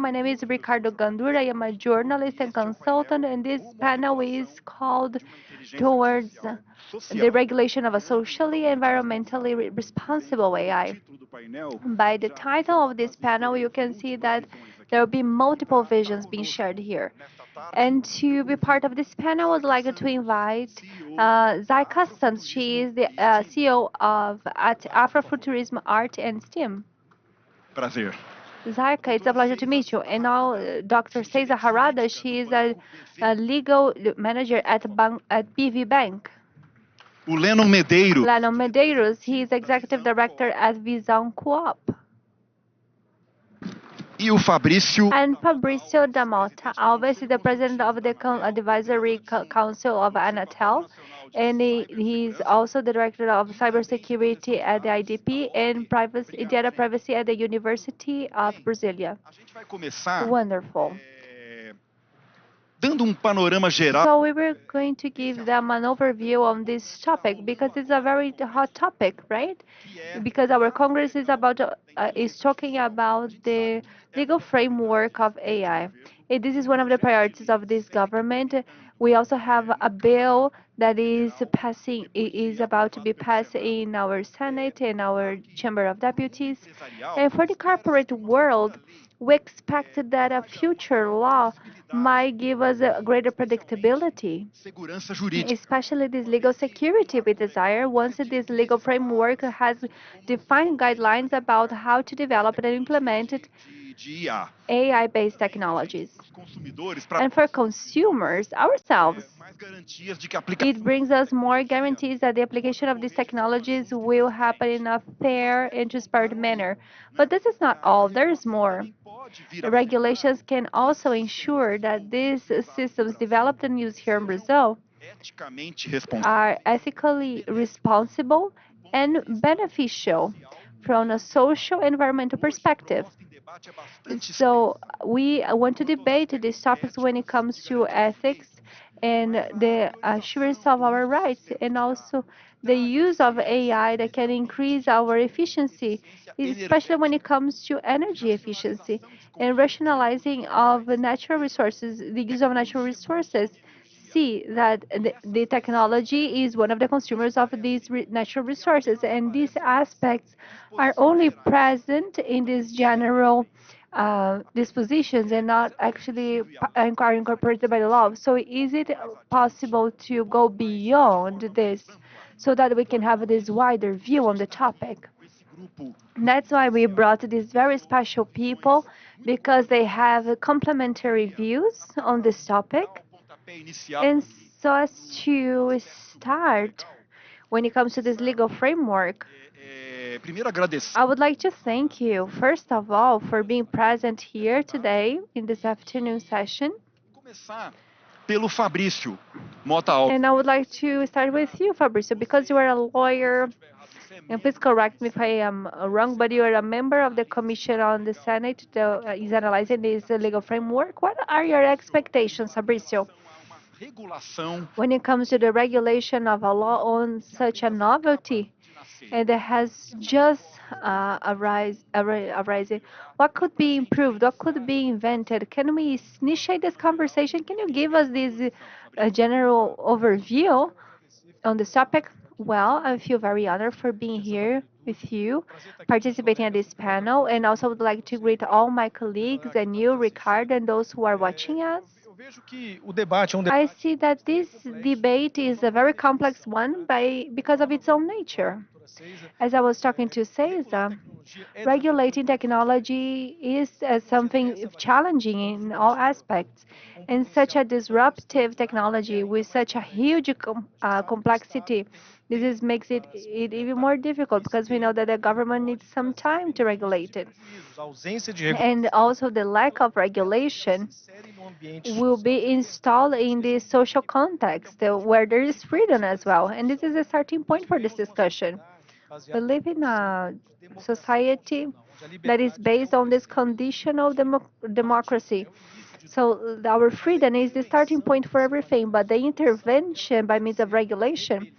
My name is Ricardo Gandur. I am a journalist and consultant, and this panel is called Towards the Regulation of a Socially and Environmentally Responsible AI. By the title of this panel, you can see that there will be multiple visions being shared here. And to be part of this panel, I would like to invite Zai Customs. She is the CEO of at Afrofuturism Art and STEAM. Prazer. Zaika, it's a pleasure to meet you. And now, Dr. Cesar Harada, she is a legal manager at PV Bank. O Lennon Medeiros. Lennon Medeiros, he is executive director at Visão Coop. E o Fabrício. And Fabrício da Mota Alves is the president of the advisory council of Anatel. And he's also the director of cybersecurity at the IDP and data privacy at the University of Brasilia. A gente vai começar Wonderful. dando panorama geral. So we were going to give them an overview on this topic because it's a very hot topic, right? Because our Congress is talking about the legal framework of AI. And this is one of the priorities of this government. We also have a bill that is about to be passed in our Senate and our Chamber of Deputies. And for the corporate world, we expect that a future law might give us a greater predictability, Segurança jurídica. especially this legal security we desire once this legal framework has defined guidelines about how to develop and implement De IA. AI-based technologies. Consumidores And for consumers, ourselves, mais garantias de que a aplicação it brings us more guarantees that the application of these technologies will happen in a fair and transparent manner. But this is not all, there is more. pode vir The a regulations can also ensure that these systems developed and used here in Brazil eticamente responsável. are ethically responsible and beneficial from a social and environmental perspective. Debate é bastante So we want to debate these topics when it comes to ethics and the assurance of our rights, and also the use of AI that can increase our efficiency, especially when it comes to energy efficiency and rationalizing of natural resources, the use of natural resources. See that the technology is one of the consumers of these natural resources, and these aspects are only present in these general dispositions and not actually are incorporated by the law. So is it possible to go beyond this so that we can have this wider view on the topic? grupo That's why we brought these very special people, because they have complementary views on this topic. pontapé inicial. And so as to start, when it comes to this legal framework, Primeiro agradecer I would like to thank you, first of all, for being present here today in this afternoon session. começar pelo Fabrício Mota Alves. And I would like to start with you, Fabrizio, because you are a lawyer, and please correct me if I am wrong, but you are a member of the commission on the Senate that is analyzing this legal framework. What are your expectations, Fabrizio, Regulação when it comes to the regulation of a law on such a novelty and that has just arisen? What could be improved? What could be invented? Can we initiate this conversation? Can you give us this general overview on this topic? Well, I feel very honored for being here with you, participating at this panel, and also would like to greet all my colleagues and you, Ricardo, and those who are watching us. Eu vejo que o debate é I see that this debate is a very complex one because of its own nature. As I was talking to Cesar, regulating technology is something challenging in all aspects. And such a disruptive technology with such a huge complexity, makes it even more difficult because we know that the government needs some time to regulate it. ausência de And also the lack of regulation will be installed in the social context where there is freedom as well. And this is a starting point for this discussion. We live in a society that is based on this conditional democracy. So our freedom is the starting point for everything, but the intervention by means of regulation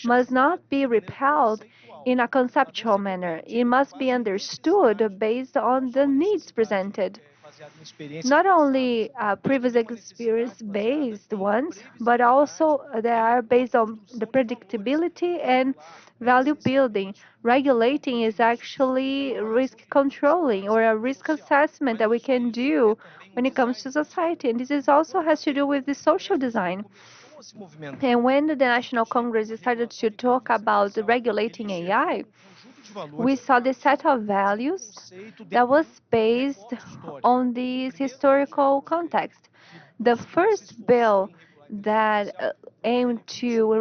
must not be repelled in a conceptual manner. It must be understood based on the needs presented. not only previous experience-based ones, but also they are based on the predictability and value building. Regulating is actually risk controlling or a risk assessment that we can do when it comes to society. And this is also has to do with the social design. And when the National Congress decided to talk about regulating AI, we saw the set of values that was based on this historical context. The first bill that aimed to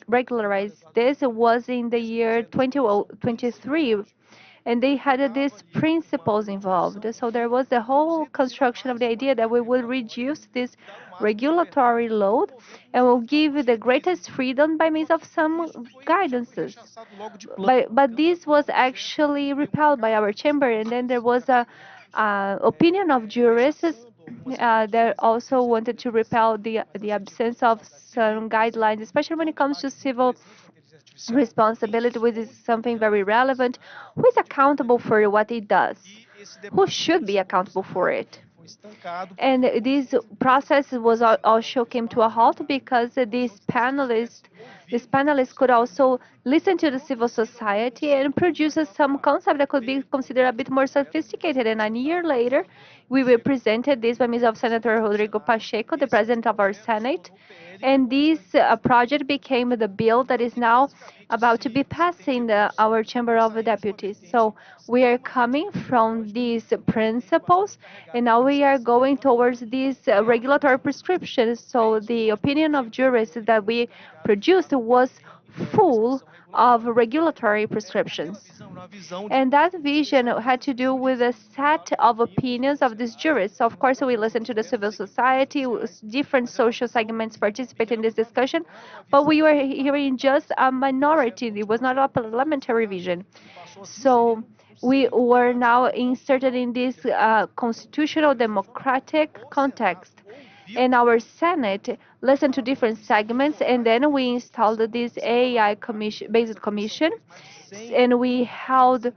regularize this was in the year 2023, and they had these principles involved. So there was the whole construction of the idea that we would reduce this regulatory load and will give the greatest freedom by means of some guidances. But this was actually repelled by our chamber, and then there was a opinion of jurists that also wanted to repel the absence of some guidelines, especially when it comes to civil responsibility, which is something very relevant. Who is accountable for what it does? Who should be accountable for it? And this process was also came to a halt because these panelists could also listen to the civil society and produce some concept that could be considered a bit more sophisticated. And a year later, we were presented this by means of Senator Rodrigo Pacheco, the president of our Senate. And this project became the bill that is now about to be passed in our Chamber of Deputies. So we are coming from these principles, and now we are going towards these regulatory prescriptions. So the opinion of jurists that we produced was full of regulatory prescriptions. And that vision had to do with a set of opinions of these jurists. So of course, we listened to the civil society, different social segments participate in this discussion, but we were hearing just a minority. It was not a parliamentary vision. So we were now inserted in this constitutional democratic context. And our Senate listened to different segments, and then we installed this AI commission, based commission, and we held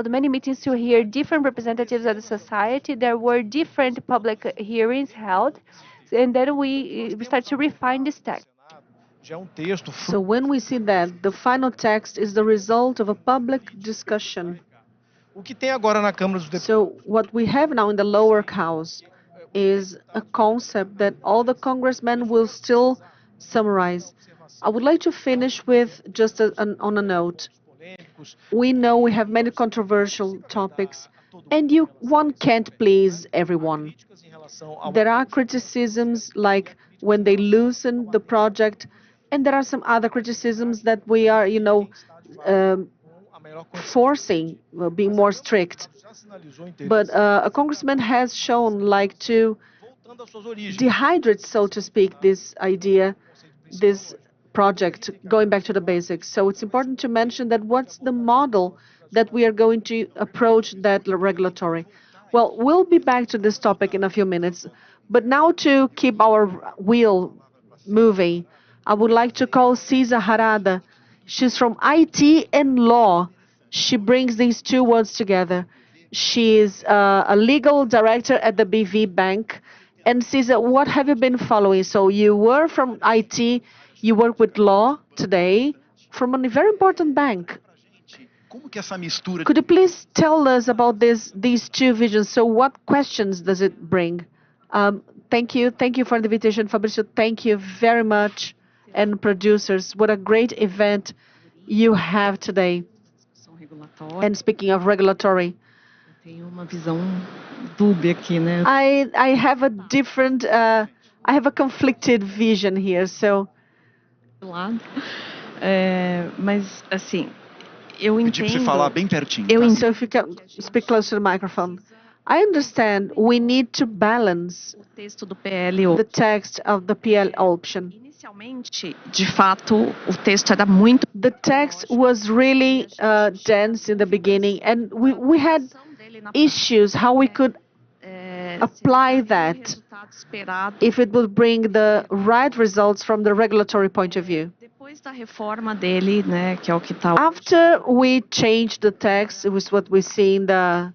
many meetings to hear different representatives of the society. There were different public hearings held, and then we start to refine this text. So when we see that the final text is the result of a public discussion, so what we have now in the lower house is a concept that all the congressmen will still summarize. I would like to finish with just on a note. We know we have many controversial topics, and one can't please everyone. There are criticisms like when they loosen the project, and there are some other criticisms that we are, um, forcing, being more strict. But a congressman has shown like to dehydrate, so to speak, this idea, this project, going back to the basics. So it's important to mention that what's the model that we are going to approach that regulatory. Well, we'll be back to this topic in a few minutes. But now to keep our wheel moving, I would like to call Cisa Harada. She's from IT and law. She brings these two words together. She is a legal director at the BV Bank. And Cisa, what have you been following? So you were from IT, you work with law today from a very important bank. Could you please tell us about these two visions? So what questions does it bring? Thank you. Thank you for the invitation, Fabrício. Thank you very much. And producers, what a great event you have today. And speaking of regulatory, I have a different, I have a conflicted vision here. So, Mas, assim, eu Pedir para você falar entendo. bem pertinho. so if you can speak close to the microphone. I understand we need to balance O texto do PL, the text of the PL option. inicialmente, de fato, o texto era muito. The text was really dense in the beginning, and we had issues how we could apply that if it would bring the right results from the regulatory point of view. Depois da reforma dele, né, que é o que está. After we changed the text, it was what we see in the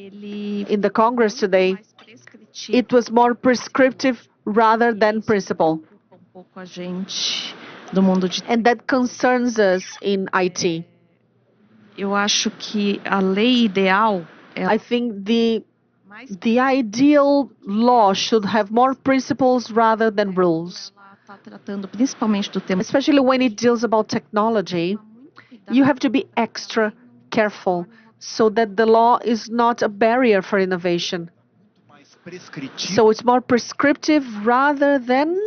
in the Congress today, it was more prescriptive rather than principle. And that concerns us in IT. Eu acho que a lei ideal, I think the ideal law should have more principles rather than rules. está tratando principalmente do tema. Especially when it deals about technology, you have to be extra careful so that the law is not a barrier for innovation. So it's more prescriptive rather than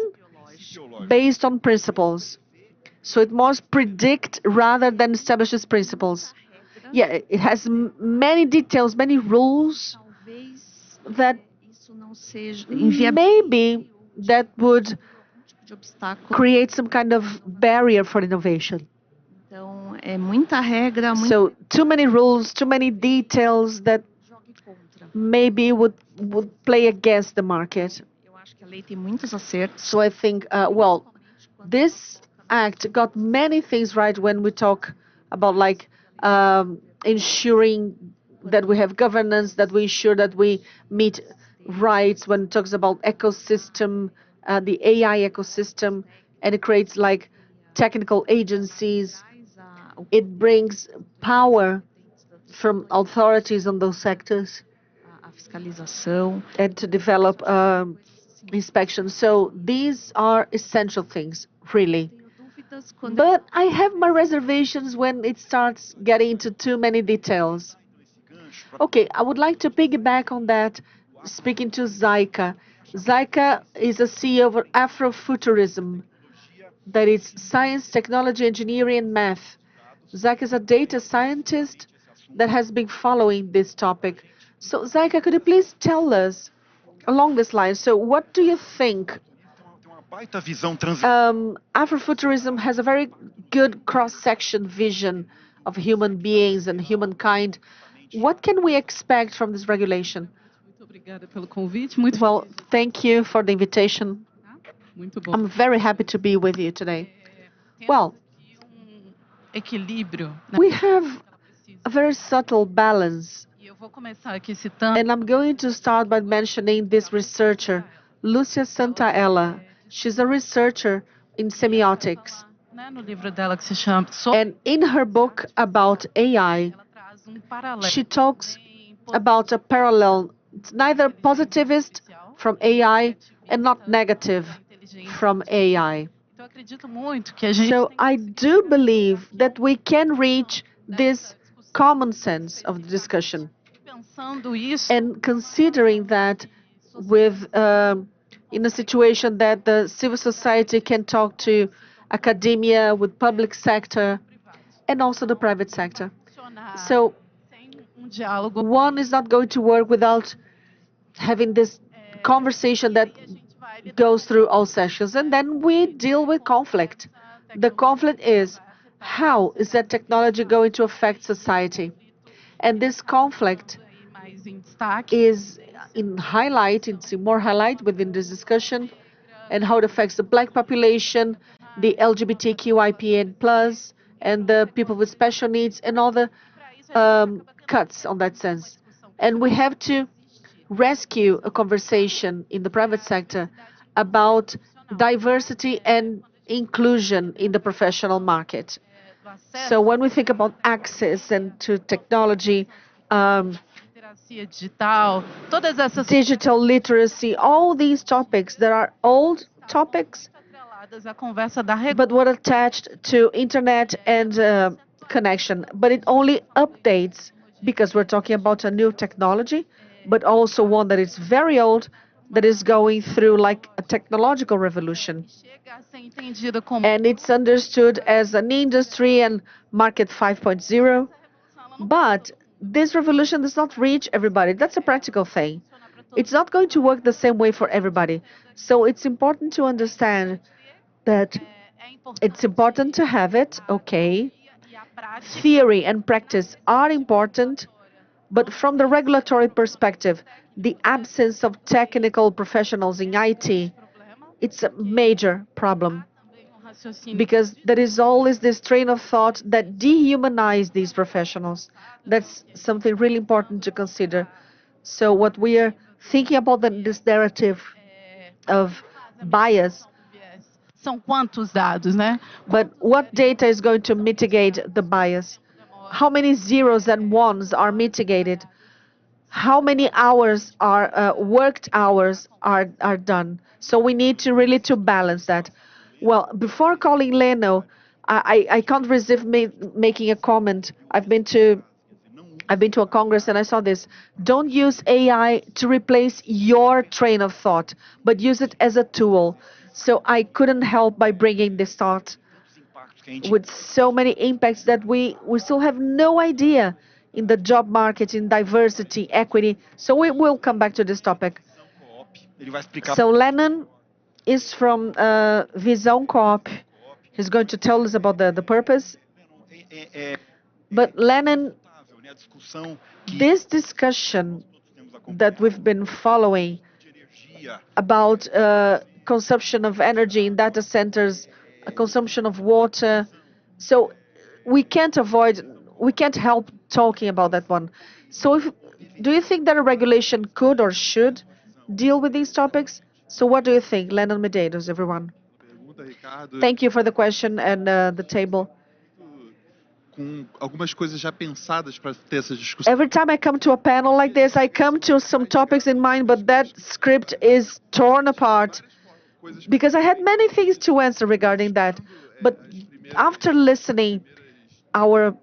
based on principles. So it must predict rather than establishes principles. Yeah, it has many details, many rules that maybe that would create some kind of barrier for innovation. Então, é muita regra, So too many rules, too many details that maybe would play against the market. Eu acho que a lei tem muitos acertos. So I think, well, this act got many things right when we talk about like ensuring that we have governance, that we ensure that we meet rights when it talks about ecosystem, the AI ecosystem, and it creates like technical agencies. It brings power from authorities on those sectors A fiscalização. and to develop inspection. So these are essential things, really. But I have my reservations when it starts getting into too many details. Okay, I would like to piggyback on that, speaking to Zaika. Zaika is a CEO of Afrofuturism, that is science, technology, engineering, and math. Zaika is a data scientist that has been following this topic. So, Zaika, could you please tell us along this line? So, what do you think? Afrofuturism has a very good cross-section vision of human beings and humankind. What can we expect from this regulation? Well, thank you for the invitation. I'm very happy to be with you today. Well, we have a very subtle balance. And I'm going to start by mentioning this researcher, Lucia Santaella. She's a researcher in semiotics. And in her book about AI, she talks about a parallel. It's neither positivist from AI and not negative from AI. So I do believe that we can reach this common sense of the discussion. And considering that with in a situation that the civil society can talk to academia, with public sector, and also the private sector. So one is not going to work without having this conversation that goes through all sessions. And then we deal with conflict. The conflict is, how is that technology going to affect society? And this conflict is in highlight, it's in more highlight within this discussion, and how it affects the Black population, the LGBTQIPN+, and the people with special needs, and all the cuts on that sense. And we have to rescue a conversation in the private sector about diversity and inclusion in the professional market. So when we think about access and to technology, digital literacy, all these topics that are old topics, but were attached to internet and connection. But it only updates because we're talking about a new technology, but also one that is very old, that is going through like a technological revolution. And it's understood as an industry and market 5.0. But this revolution does not reach everybody. That's a practical thing. It's not going to work the same way for everybody. So it's important to understand that it's important to have it, okay. Theory and practice are important, but from the regulatory perspective, the absence of technical professionals in IT, it's a major problem. because there is always this train of thought that dehumanize these professionals. That's something really important to consider. So what we are thinking about this narrative of bias, São quantos dados, né? but what data is going to mitigate the bias? How many zeros and ones are mitigated? How many hours are worked hours are done? So we need to really to balance that. Well, before calling Leno, I can't resist making a comment. I've been to a congress and I saw this. Don't use AI to replace your train of thought, but use it as a tool. So I couldn't help by bringing this thought with so many impacts that we still have no idea in the job market, in diversity, equity. So we will come back to this topic. So Lennon is from Visão Coop. He's going to tell us about the purpose. But Lennon, this discussion that we've been following about consumption of energy in data centers, consumption of water, so we can't help talking about that one. So do you think that a regulation could or should deal with these topics? So what do you think, Lennon Medeiros, everyone? Thank you for the question and the table. Every time I come to a panel like this, I come to some topics in mind, but that script is torn apart because I had many things to answer regarding that. But after listening our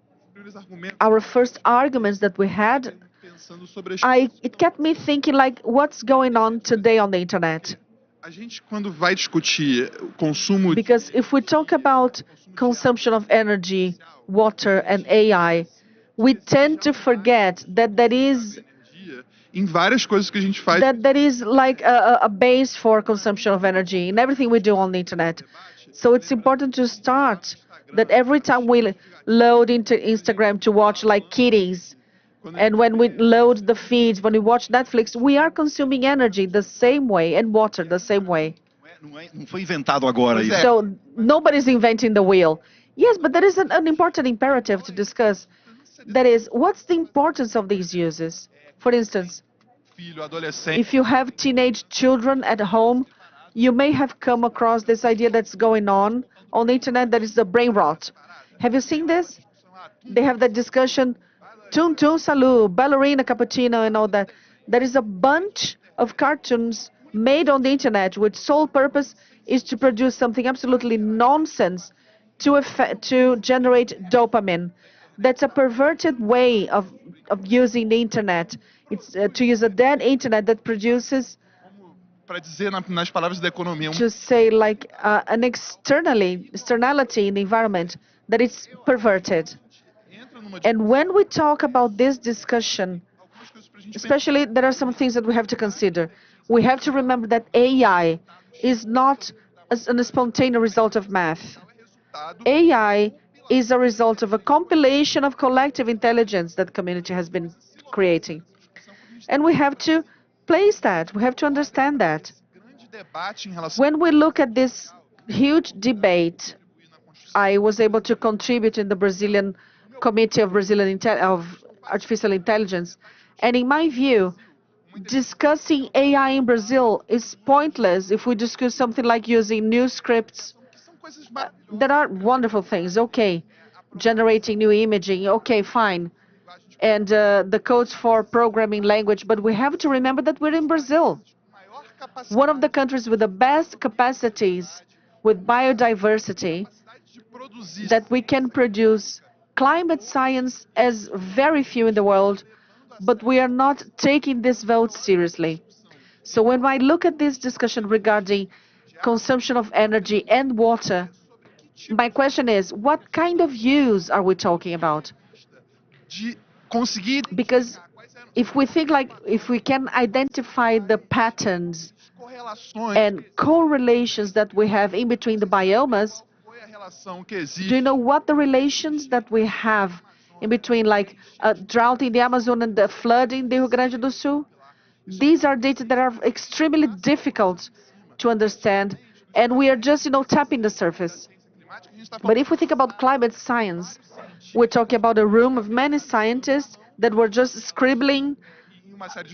first arguments that we had, it kept me thinking like, what's going on today on the internet? Because if we talk about consumption of energy, water, and AI, we tend to forget that there is like a base for consumption of energy in everything we do on the internet. So it's important to start that every time we load into Instagram to watch like kitties, and when we load the feeds, when we watch Netflix, we are consuming energy the same way and water the same way. So nobody's inventing the wheel. Yes, but there is an important imperative to discuss. That is, what's the importance of these uses? For instance, if you have teenage children at home, you may have come across this idea that's going on the internet, that is the brain rot. Have you seen this? They have that discussion, Tum Tum Salu, Ballerina Cappuccino, and all that. There is a bunch of cartoons made on the internet which sole purpose is to produce something absolutely nonsense to generate dopamine. That's a perverted way of using the internet. It's to use a dead internet that produces, to say like an externality in the environment that is perverted. And when we talk about this discussion, especially, there are some things that we have to consider. We have to remember that AI is not a spontaneous result of math. AI is a result of a compilation of collective intelligence that community has been creating. And we have to place that, we have to understand that. When we look at this huge debate, I was able to contribute in the Brazilian Committee of Artificial Intelligence. And in my view, discussing AI in Brazil is pointless if we discuss something like using new scripts. There are wonderful things, okay. Generating new imaging, okay, fine. And the codes for programming language, but we have to remember that we're in Brazil, one of the countries with the best capacities with biodiversity, that we can produce climate science as very few in the world, but we are not taking this vote seriously. So when I look at this discussion regarding consumption of energy and water, my question is, what kind of use are we talking about? Because if we think like, if we can identify the patterns and correlations that we have in between the biomas, do you know what the relations that we have in between, like a drought in the Amazon and the flood in the Rio Grande do Sul? These are data that are extremely difficult to understand, and we are just, tapping the surface. But if we think about climate science, we're talking about a room of many scientists that were just scribbling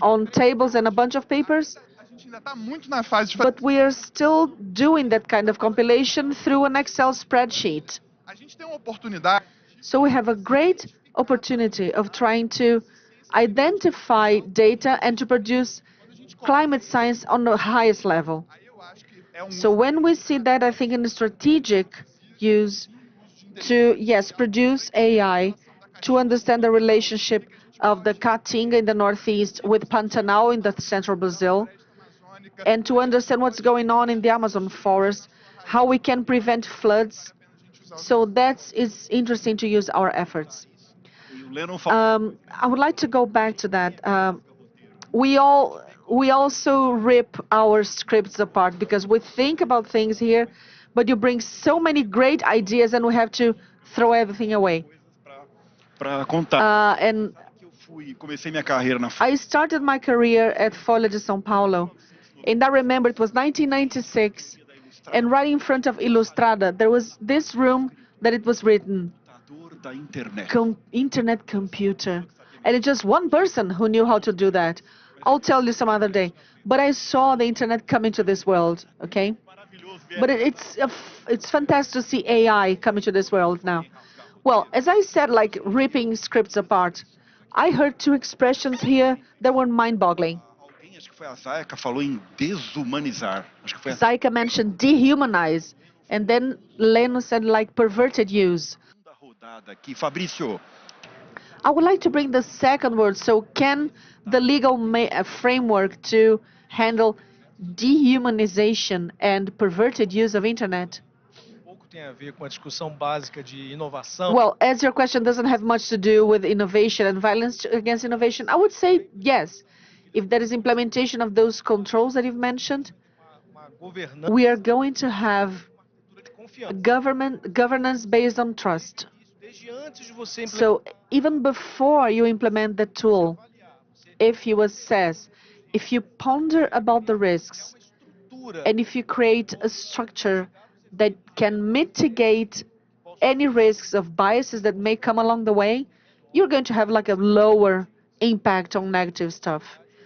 on tables and a bunch of papers, but we are still doing that kind of compilation through an Excel spreadsheet. So we have a great opportunity of trying to identify data and to produce climate science on the highest level. So when we see that, I think in the strategic use to, yes, produce AI to understand the relationship of the Caatinga in the northeast with Pantanal in the central Brazil, and to understand what's going on in the Amazon forest, how we can prevent floods. So it's interesting to use our efforts. I would like to go back to that. We also rip our scripts apart because we think about things here, but you bring so many great ideas and we have to throw everything away. And I started my career at Folha de São Paulo, and I remember it was 1996, and right in front of Ilustrada, there was this room that it was written, Internet computer. And it's just one person who knew how to do that. I'll tell you some other day. But I saw the internet come into this world, okay? But it's fantastic to see AI come into this world now. Well, as I said, like ripping scripts apart, I heard two expressions here that were mind-boggling. Zaika mentioned dehumanize, and then Leno said like perverted use. I would like to bring the second word. So can the legal framework to handle dehumanization and perverted use of internet? Well, as your question doesn't have much to do with innovation and violence against innovation, I would say yes. If there is implementation of those controls that you've mentioned, we are going to have governance based on trust. So even before you implement the tool, if you assess, if you ponder about the risks, and if you create a structure that can mitigate any risks of biases that may come along the way, you're going to have like a lower impact on negative stuff.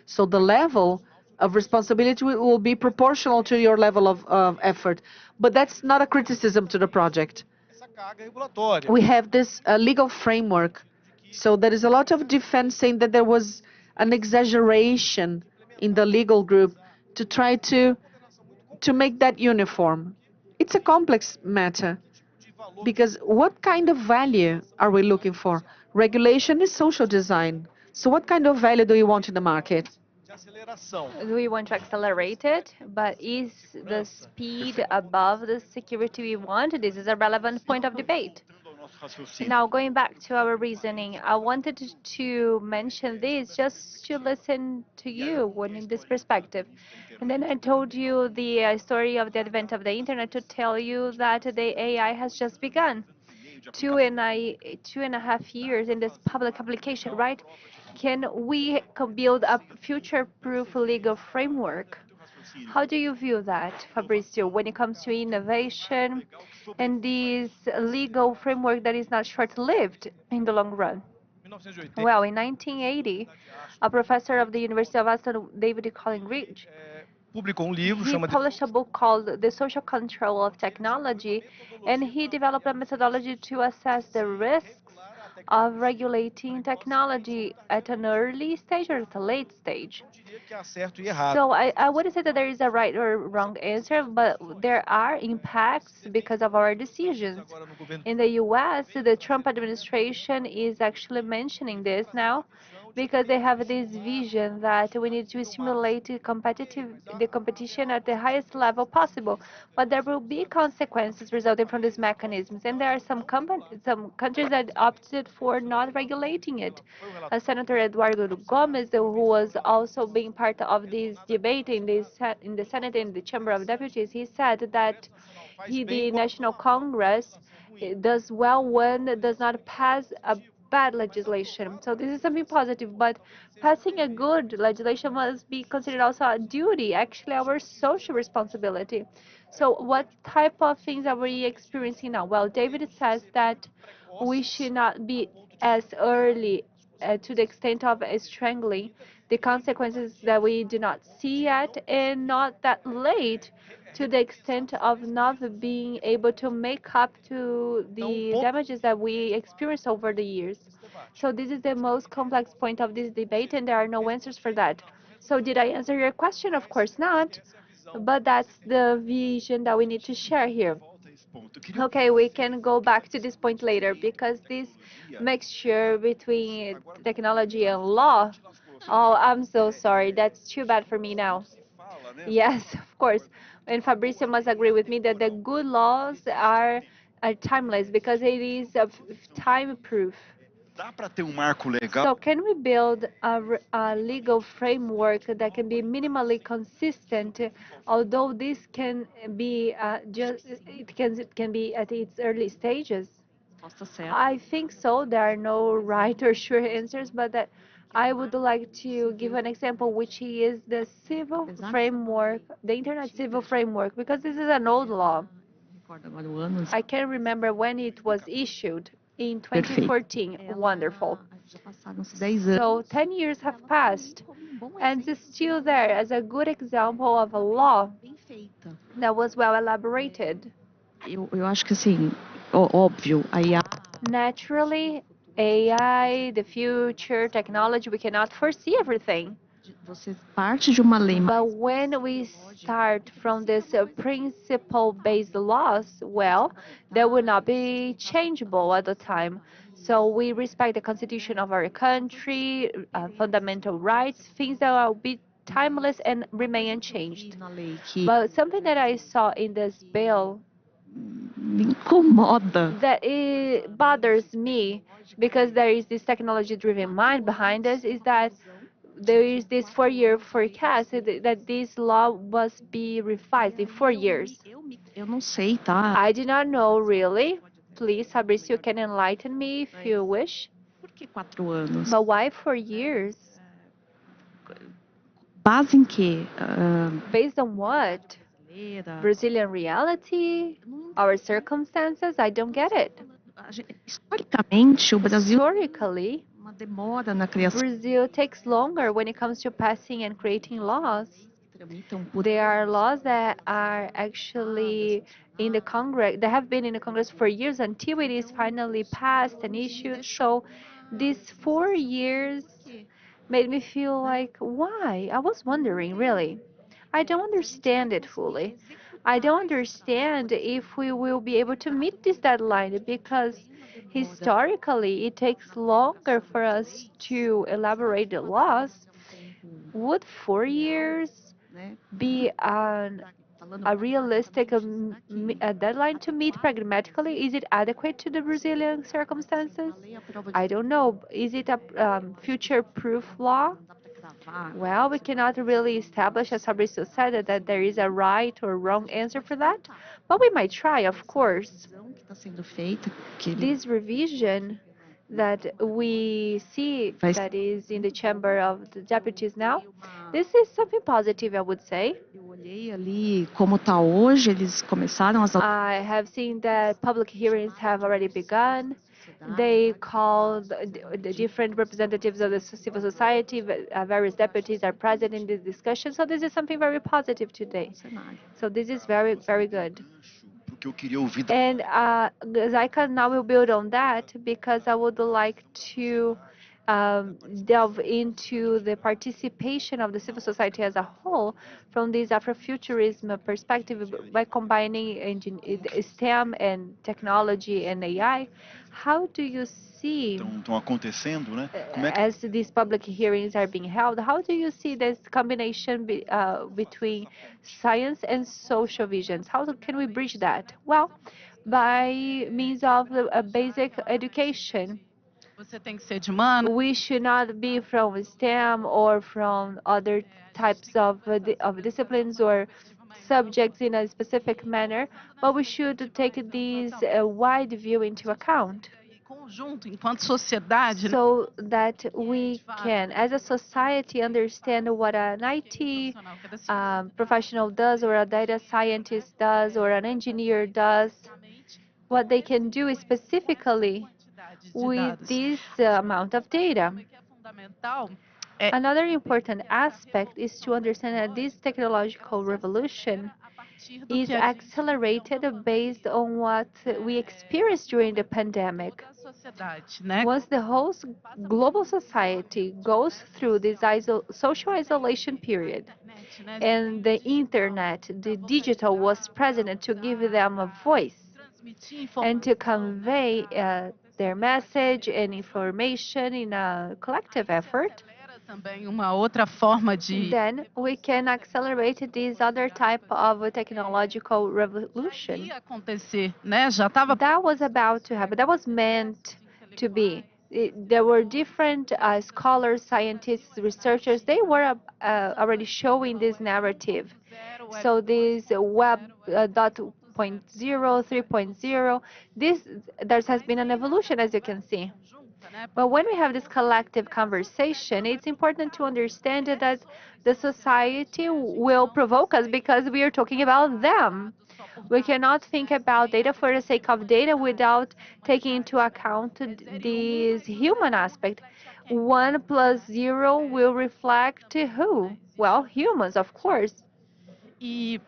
So the level of responsibility will be proportional to your level of effort. But that's not a criticism to the project. We have this legal framework. So there is a lot of defense saying that there was an exaggeration in the legal group to try to make that uniform. It's a complex matter because what kind of value are we looking for? Regulation is social design. So what kind of value do you want in the market? We want to accelerate it, but is the speed above the security we want? This is a relevant point of debate. Now, going back to our reasoning, I wanted to mention this just to listen to you when in this perspective. And then I told you the story of the advent of the internet to tell you that the AI has just begun. 2.5 years in this public application, right? Can we build a future-proof legal framework? How do you view that, Fabrizio, when it comes to innovation and this legal framework that is not short-lived in the long run? Well, in 1980, a professor of the University of Aston, David Colin Rich, he published a book called The Social Control of Technology, and he developed a methodology to assess the risks of regulating technology at an early stage or at a late stage. So I wouldn't say that there is a right or wrong answer, but there are impacts because of our decisions. In the US, the Trump administration is actually mentioning this now because they have this vision that we need to stimulate the competition at the highest level possible. But there will be consequences resulting from these mechanisms, and there are some countries that opted for not regulating it. Senator Eduardo Gomes, who was also being part of this debate in the Senate and the Chamber of Deputies, he said that the National Congress does well when it does not pass bad legislation. So this is something positive, but passing a good legislation must be considered also a duty, actually our social responsibility. So what type of things are we experiencing now? Well, David says that we should not be as early to the extent of strangling the consequences that we do not see yet, and not that late to the extent of not being able to make up to the damages that we experienced over the years. So this is the most complex point of this debate, and there are no answers for that. So did I answer your question? Of course not, but that's the vision that we need to share here. Okay, we can go back to this point later, because this mixture between technology and law, oh, I'm so sorry. That's too bad for me now. Yes, of course. And Fabricio must agree with me that the good laws are timeless, because it is of time proof. Dá para ter marco legal? So can we build a legal framework that can be minimally consistent, although this can be just it can be at its early stages? Resposta certa. I think so. There are no right or sure answers, but that I would like to give an example, which is the civil framework, the Internet Civil Framework, because this is an old law. Recordo agora o ano. I can remember when it was issued in Perfeito. 2014. Wonderful. Já passaram-se 10 anos. So 10 years have passed, and it's still there as a good example of a law Bem feita. that was well elaborated. Eu acho que assim, óbvio, a IA Naturally, AI, the future, technology, we cannot foresee everything. você parte de uma lei But when we start from this principle-based laws, well, they will not be changeable at the time. So we respect the constitution of our country, fundamental rights, things that will be timeless and remain unchanged. na lei que But something that I saw in this bill me incomoda that it bothers me, because there is this technology-driven mind behind us, is that there is this 4-year forecast that this law must be revised in 4 years. eu não sei, tá? I do not know really. Please, Fabrício, you can enlighten me if you wish. Por que 4 anos? But why 4 years? Base em quê? Based on what? Brasileira? Brazilian reality? Our circumstances? I don't get it. Historicamente, o Brasil Historically, tem uma demora na criação Brazil takes longer when it comes to passing and creating laws. que tramitam por There are laws that are actually in the Congress, that have been in the Congress for years until it is finally passed and issued. So these 4 years made me feel like, why? I was wondering, really. I don't understand it fully. I don't understand if we will be able to meet this deadline, because historically it takes longer for us to elaborate the laws. Would 4 years né? be Falando a realistic a deadline to meet pragmatically? Is it adequate to the Brazilian circumstances? a lei à prova de I don't know. Is it a future-proof law? não dá para cravar. Well, we cannot really establish, as Fabrício said, that there is a right or wrong answer for that, but we might try, of course. Que está sendo feita, que This revision that we see that is in the chamber of the deputies now, this is something positive, I would say. eu olhei ali como está hoje, eles começaram as I have seen that public hearings have already begun. They called the different representatives of the civil society, various deputies are present in this discussion. So this is something very positive today. cenário. So this is very, very good. Porque eu queria ouvir And Zaika now will build on that, because I would like to delve into the participation of the civil society as a whole from this Afrofuturism perspective by combining STEM and technology and AI. How do you see, estão acontecendo, né? Como é que as these public hearings are being held, how do you see this combination between science and social visions? How can we bridge that? Well, by means of a basic education. Você tem que ser de humano. We should not be from STEM or from other types of disciplines or subjects in a specific manner, but we should take this wide view into account. conjunto, enquanto sociedade, né, so that we can, as a society, understand what an IT profissional, que é da ciência, professional does, or a data scientist does, or an engineer does, what they can do specifically quantidade de with dados. this amount of data. O que é fundamental é Another important aspect is to understand that this technological revolution a partir do is que a gente accelerated based on what we experienced during the pandemic. toda a sociedade, né? Once the whole global society goes through this social isolation period, Internet, né? and the internet, the digital, was present to give them a voice Transmitir and to informação, convey their message and information in a collective effort, acelera também uma outra forma de then we can accelerate this other type of technological revolution. ia acontecer, né? Já estava That was about to happen. That was meant to be. There were different scholars, scientists, researchers. They were already showing this narrative. So this web dot point 0, 3.0, this there has been an evolution, as you can see. But when we have this collective conversation, it's important to understand that the society will provoke us because we are talking about them. We cannot think about data for the sake of data without taking into account this human aspect. 1 plus 0 will reflect who? Well, humans, of course. e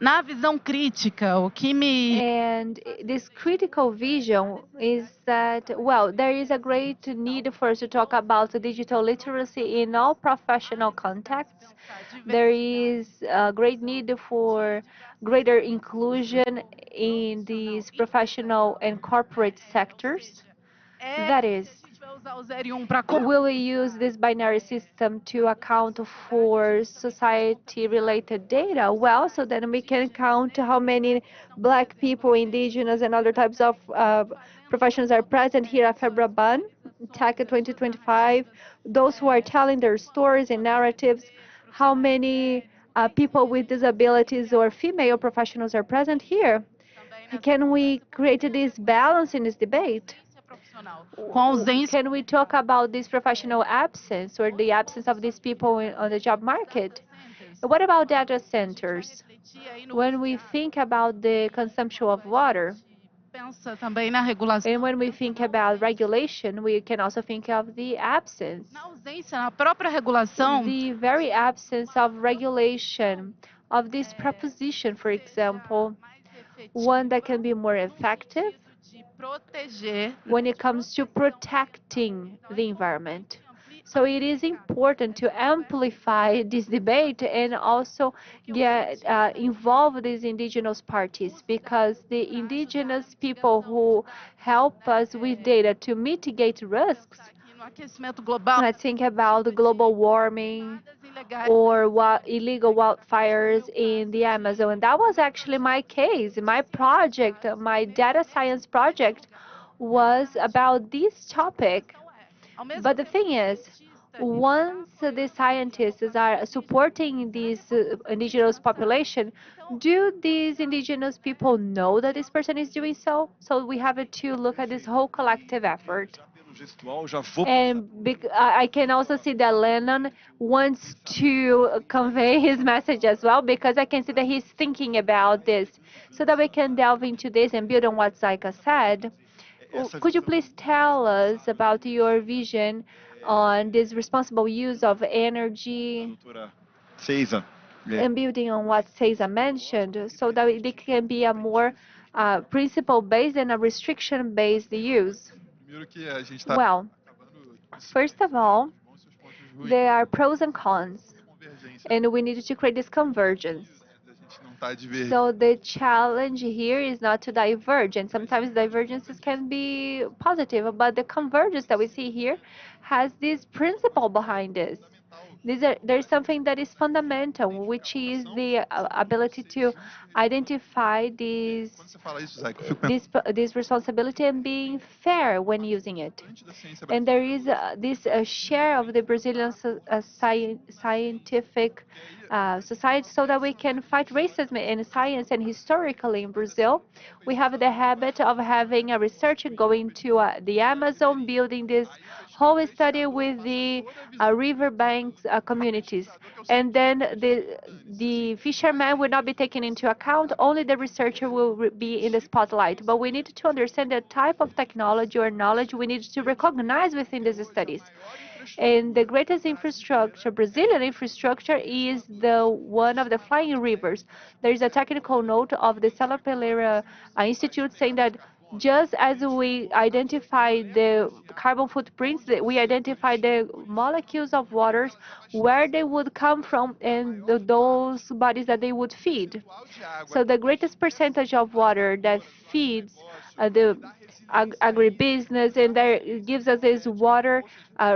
na visão crítica, o que me And this critical vision is that, well, there is a great need for us to talk about digital literacy in all professional contexts. There is a great need for greater inclusion in these professional and corporate sectors. That is, a gente vai usar o 0 e 1 para will we use this binary system to account for society-related data? Well, so then we can count how many Black people, indigenous, and other types of professions are present here at FEBRABAN Tech 2025. Those who are telling their stories and narratives, how many people with disabilities or female professionals are present here? Can we create this balance in this debate? profissional. Com a ausência Can we talk about this professional absence or the absence of these people on the job market? What about data centers? refletir aí no When we think about the consumption of water, pensa também na regulação, and when we think about regulation, we can also think of the absence, na ausência, na própria regulação, the very absence of regulation of this proposition, for example, mais efetiva one that can be more effective de proteger when it comes to protecting the environment. So it is important to amplify this debate and also get involve these indigenous parties, because the indigenous people who help us with data to mitigate risks. aqui no aquecimento global, Let's think about the global warming ilegais or illegal wildfires in the Amazon. And that was actually my case. My project, my data science project, was about this topic. ao mesmo But the thing is, once the scientists are supporting this indigenous population, do these indigenous people know that this person is doing so? So we have to look at this whole collective effort. Pelo gestual, já vou And I can also see that Lennon wants to convey his message as well, because I can see that he's thinking about this. So that we can delve into this and build on what Zaika said. Could you please tell us about your vision on this responsible use of energy doutora Ceiza. and building on what Cesar mentioned, so that it can be a more principle-based and a restriction-based use? Primeiro que a gente está Well, acabando de first of all, seus pontos ruins, there are pros and cons, convergência, and we need to create this convergence. né, da gente não estar divergindo. So the challenge here is not to diverge, and sometimes divergences can be positive, but the convergence that we see here has this principle behind this. There's something that is fundamental, which is the ability to identify Quando você fala isso, Zé, que eu fico this responsibility and being fair when using it. pensando da ciência And there is this share of the Brazilian scientific society so that we can fight racism in science. And historically in Brazil, we have the habit of having a researcher going to the Amazon, building this whole study with the riverbanks communities. And then the fisherman will not be taken into account, only the researcher will be in the spotlight. But we need to understand the type of technology or knowledge we need to recognize within these studies. And the greatest infrastructure, Brazilian infrastructure, is the one of the flying rivers. There is a technical note of the Sala Pereira Institute saying that just as we identify the carbon footprints, that we identify the molecules of waters, where they would come from, and those bodies that they would feed. So the greatest percentage of water that feeds the agribusiness, and that gives us this water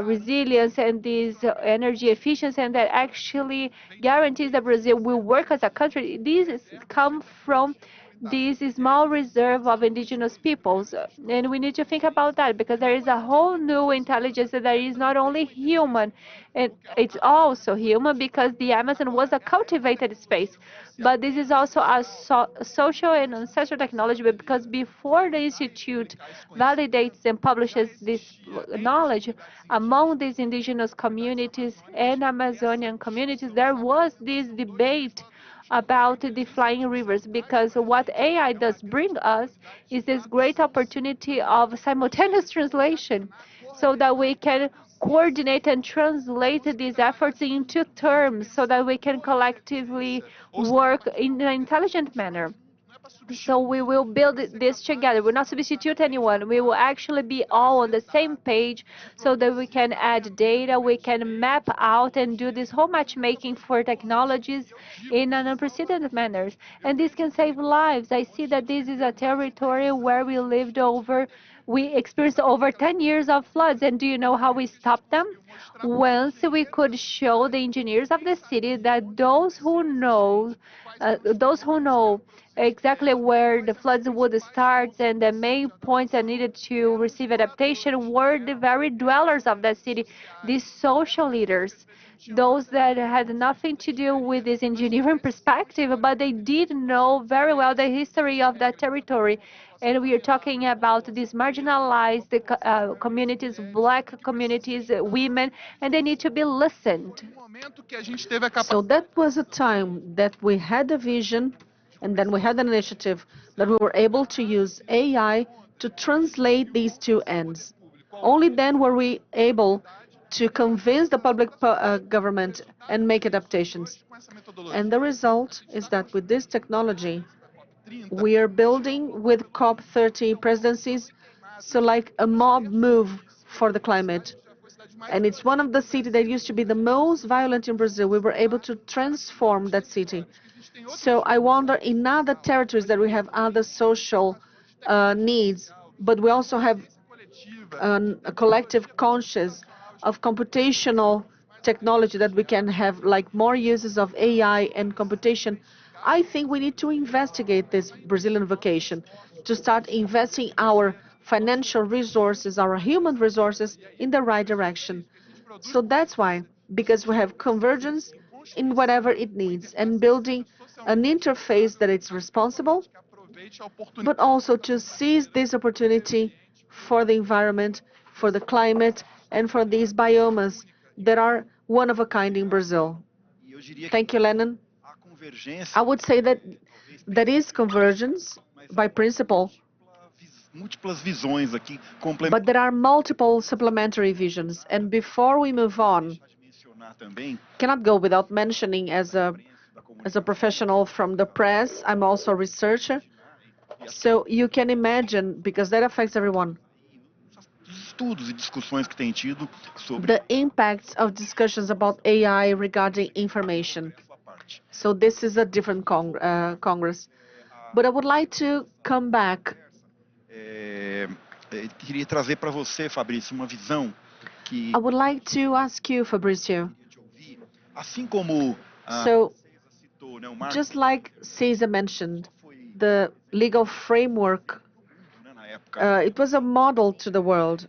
resilience and this energy efficiency, and that actually guarantees that Brazil will work as a country. These come from this small reserve of indigenous peoples. And we need to think about that because there is a whole new intelligence that is not only human, and it's also human because the Amazon was a cultivated space. But this is also a social and ancestral technology because before the Institute validates and publishes this knowledge among these indigenous communities and Amazonian communities, there was this debate about the flying rivers because what AI does bring us is this great opportunity of simultaneous translation so that we can coordinate and translate these efforts into terms so that we can collectively work in an intelligent manner. So we will build this together. We'll not substitute anyone. We will actually be all on the same page so that we can add data, we can map out and do this whole matchmaking for technologies in an unprecedented manner. And this can save lives. I see that this is a territory where we experienced over 10 years of floods. And do you know how we stopped them? Once we could show the engineers of the city that those who know exactly where the floods would start and the main points that needed to receive adaptation were the very dwellers of that city, these social leaders, those that had nothing to do with this engineering perspective, but they did know very well the history of that territory. And we are talking about these marginalized communities, black communities, women, and they need to be listened. So that was a time that we had a vision and then we had an initiative that we were able to use AI to translate these two ends. Only then were we able to convince the public government and make adaptations. And the result is that with this technology, we are building with COP30 presidencies, so like a mob move for the climate. And it's one of the cities that used to be the most violent in Brazil. We were able to transform that city. So I wonder in other territories that we have other social needs, but we also have a collective conscious of computational technology that we can have like more uses of AI and computation. I think we need to investigate this Brazilian vocation to start investing our financial resources, our human resources in the right direction. So that's why, because we have convergence in whatever it needs and building an interface that is responsible, but also to seize this opportunity for the environment, for the climate, and for these biomes that are one of a kind in Brazil. Thank you, Lennon. I would say that there is convergence by principle, Múltiplas visões aqui, but there are multiple supplementary visions. And before we move on, mencionar também cannot go without mentioning as a professional from the press, I'm also a researcher. So you can imagine, because that affects everyone, os estudos e discussões que tem tido sobre the impacts of discussions about AI regarding information. sua parte. So this is a different Congress. But I would like to come back. Queria trazer para você, Fabrício, uma visão que I would like to ask you, Fabrizio, te ouvir Assim como So, citou, né, o marco just like Cesar mentioned, the legal framework, né, na época. it was a model to the world.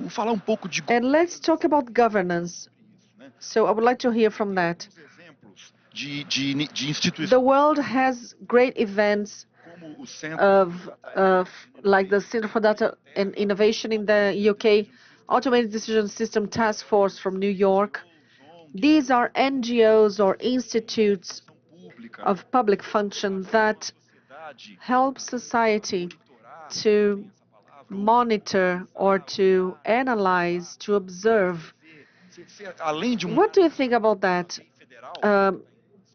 Falar um pouco de And let's talk about governance. né, So I would like to hear from that. alguns exemplos de instituições The world has great events como o Centro of like the Center for Data and Innovation in the UK, Automated Decision System Task Force from New York. These are NGOs or institutes pública, of public function that sociedade, help society to monitor or to analyze, to observe. além de What do you think about that? federal,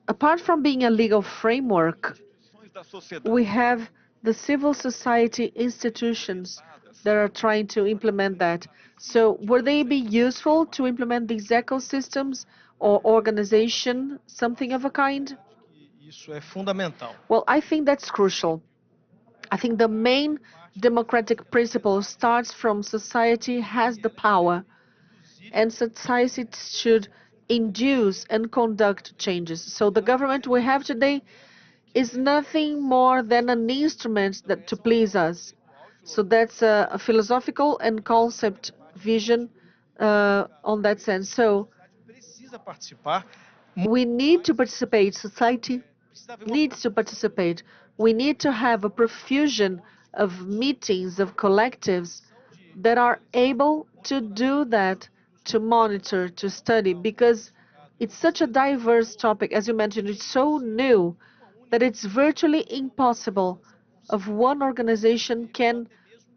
Apart from being a legal framework, instituições da sociedade we have the civil society institutions that are trying to implement that. So would they be useful to implement these ecosystems or organization, something of a kind? Isso é fundamental. Well, I think that's crucial. I think the main democratic principle starts from society has the power, and society should induce and conduct changes. So the government we have today is nothing more than an instrument that to please us. So that's a philosophical and concept vision on that sense. So Precisa participar, we need to participate. Society precisa haver uma needs to participate. We need to have a profusion of meetings, of collectives that are able to do that, to monitor, to study, because it's such a diverse topic. As you mentioned, it's so new that it's virtually impossible of one organization can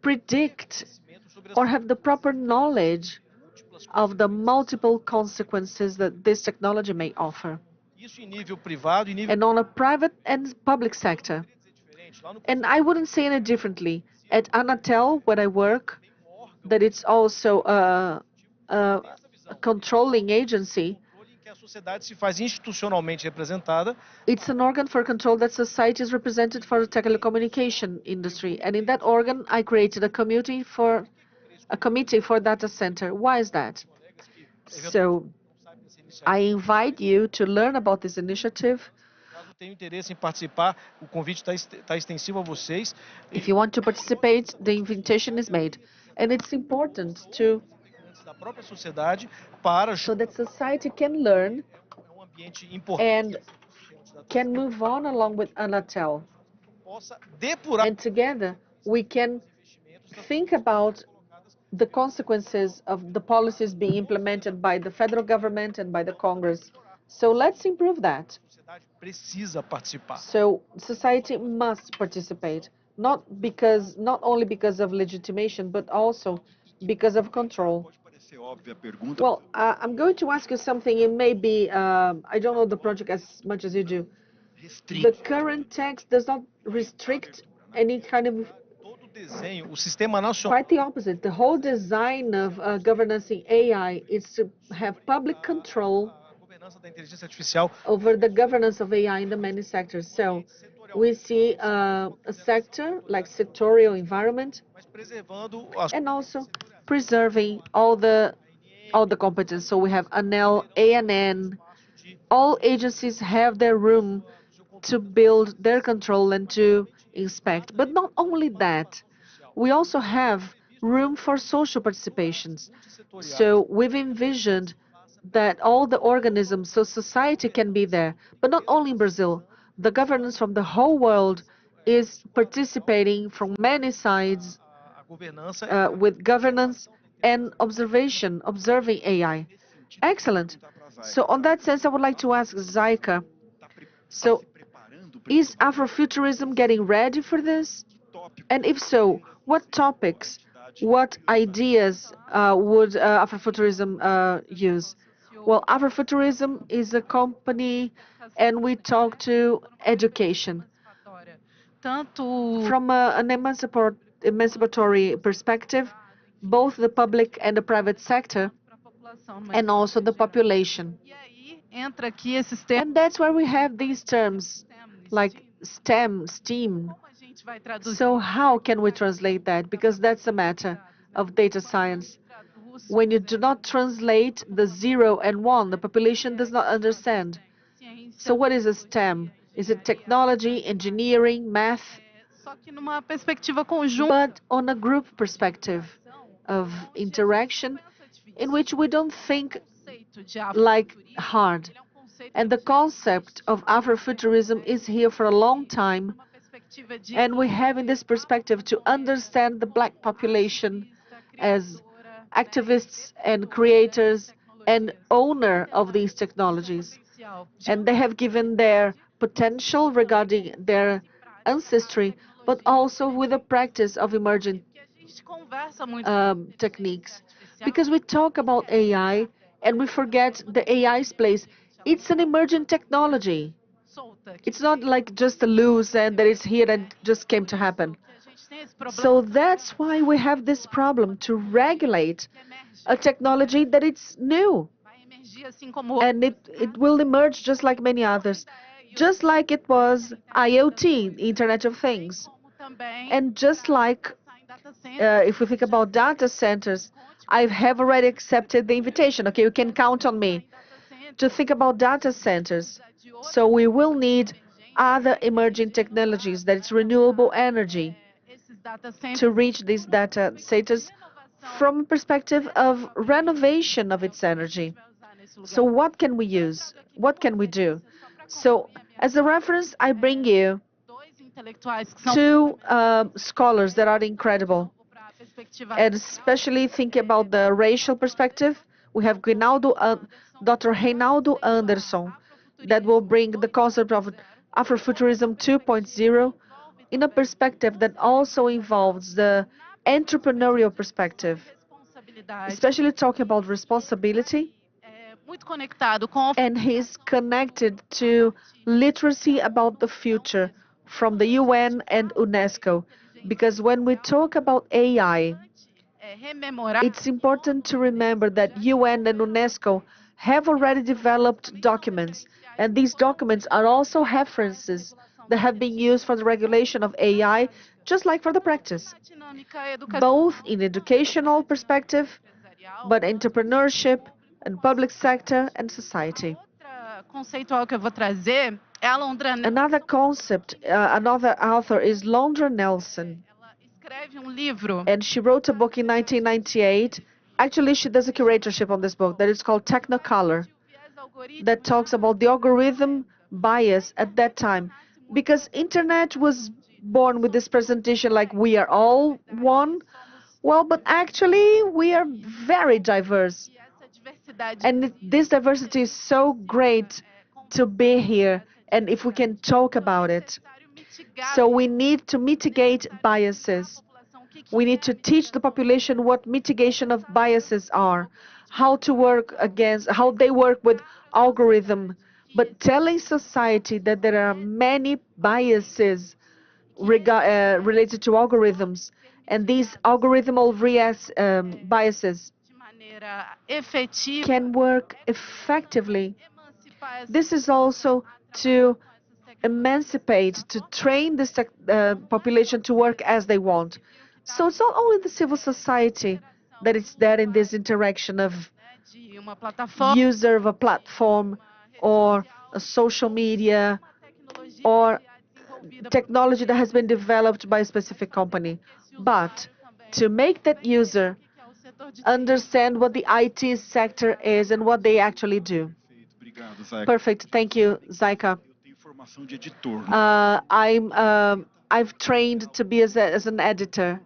predict conhecimento sobre as or have the proper knowledge múltiplas of the multiple consequences that this technology may offer. isso em nível privado e nível And on a private and public sector. diferente. Lá no And I wouldn't say it differently. At Anatel, where I work, that it's also a controlling agency, controle em que a sociedade se faz institucionalmente representada, it's an organ for control that society is represented for the telecommunication industry. And in that organ, I created a committee for data center. Why is that? So I invite you to learn about this initiative. caso tenham interesse em participar, o convite está extensivo a vocês. If you want to participate, the invitation is made. And it's important to Da própria sociedade para so that society can learn ambiente importante and can move on along with Anatel. possa depurar And together we can think about the consequences of the policies being implemented by the federal government and by the Congress. So let's improve that. a sociedade precisa participar. So society must participate, not only because of legitimation, but also because of control. pode parecer óbvia a pergunta, Well, I'm going to ask you something. It may be, I don't know the project as much as you do. The restrito current text does not restrict any kind of, Todo o desenho, o sistema nacional quite the opposite. The whole design of governance in AI is to have public control a governança da inteligência artificial over the governance of AI in the many sectors. So we see a sector like sectorial environment mas preservando as and also preserving all the competence. So we have ANEL, ANN, all agencies have their room to build their control and to inspect. But not only that, we also have room for social participations. So we've envisioned that all the organisms, so society can be there, but not only in Brazil. The governance from the whole world is participating from many sides a governança with governance and observation, observing AI. Excellent. So on that sense, I would like to ask Zaika, so is Afrofuturism getting ready for this? And if so, what topics, what ideas would Afrofuturism use? Well, Afrofuturism is a company, and we talk to education. Tanto From an emancipatory perspective, both the public and the private sector, para a população, mas and also the population. e aí entra aqui esses termos And that's where we have these terms like STEM, STEAM. como a gente vai traduzir So how can we translate that? Because that's a matter of data science. when you do not translate the 0 and 1, the population does not understand. So what is a STEM? Is it technology, engineering, math? Só que numa perspectiva conjunta, But on a group perspective of interaction in which we don't think like hard. And the concept of Afrofuturism is here for a long time, and we have in this perspective to understand the black population as activists and creators and owner of these technologies. And they have given their potential regarding their ancestry, but also with the practice of emerging techniques. Because we talk about AI and we forget the AI's place. It's an emerging technology. It's not like just a loose and that it's here and just came to happen. So that's why we have this problem to regulate a technology that it's new. And it will emerge just like many others, just like it was IoT, Internet of Things. And just like if we think about data centers, I have already accepted the invitation. Okay, you can count on me to think about data centers. So we will need other emerging technologies, that is renewable energy, to reach these data centers from a perspective of renovation of its energy. So what can we use? What can we do? So as a reference, I bring you two scholars that are incredible, and especially think about the racial perspective. We have Dr. Reinaldo Anderson, that will bring the concept of Afrofuturism 2.0 in a perspective that also involves the entrepreneurial perspective, especially talking about responsibility. And he's connected to literacy about the future from the UN and UNESCO. Because when we talk about AI, it's important to remember that UN and UNESCO have already developed documents, and these documents are also references that have been used for the regulation of AI, just like for the practice, both in educational perspective, but entrepreneurship and public sector and society. Another concept, another author is Londra Nelson. And she wrote a book in 1998. Actually, she does a curatorship on this book that is called Technicolor, that talks about the algorithm bias at that time. Because internet was born with this presentation like we are all one. Well, but actually we are very diverse. And this diversity is so great to be here, and if we can talk about it. So we need to mitigate biases. We need to teach the population what mitigation of biases are, how to work against, how they work with algorithm, but telling society that there are many biases related to algorithms, and these algorithmal biases can work effectively. This is also to emancipate, to train this population to work as they want. So it's not only the civil society that is there in this interaction of user of a platform or a social media or technology that has been developed by a specific company, but to make that user understand what the IT sector is and what they actually do. Perfect. Thank you, Zaika. I've trained to be as an editor.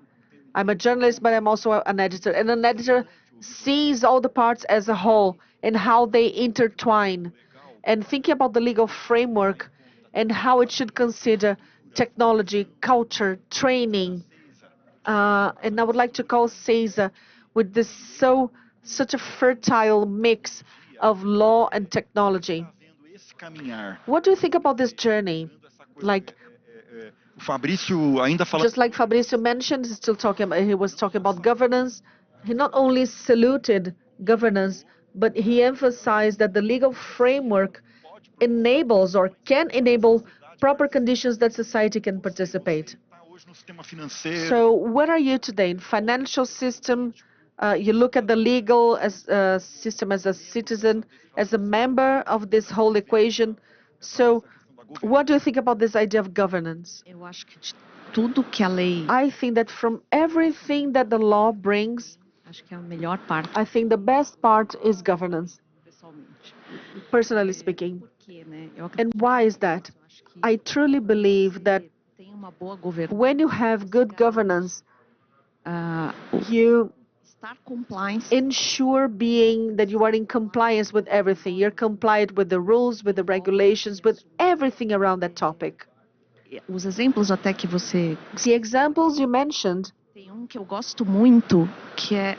I'm a journalist, but I'm also an editor. And an editor sees all the parts as a whole and how they intertwine. And thinking about the legal framework and how it should consider technology, culture, training. And I would like to call CESA with this such a fertile mix of law and technology. What do you think about this journey? Like, just like Fabrício mentioned, he was talking about governance. He not only saluted governance, but he emphasized that the legal framework enables or can enable proper conditions that society can participate. So where are you today? In financial system, You look at the legal system as a citizen, as a member of this whole equation. So, what do you think about this idea of governance? Eu acho que de tudo que a lei, I think that from everything that the law brings, acho que é a melhor parte, I think the best part is governance, pessoalmente. personally speaking. Porque, né, eu And acredito why is that? eu acho que I truly believe that você tem uma boa governança, when you have good governance, o you estar compliance, ensure being that you are in compliance with everything. You're compliant with the rules, with the regulations, with everything around that topic. os exemplos até que você The examples you mentioned, tem um que eu gosto muito, que é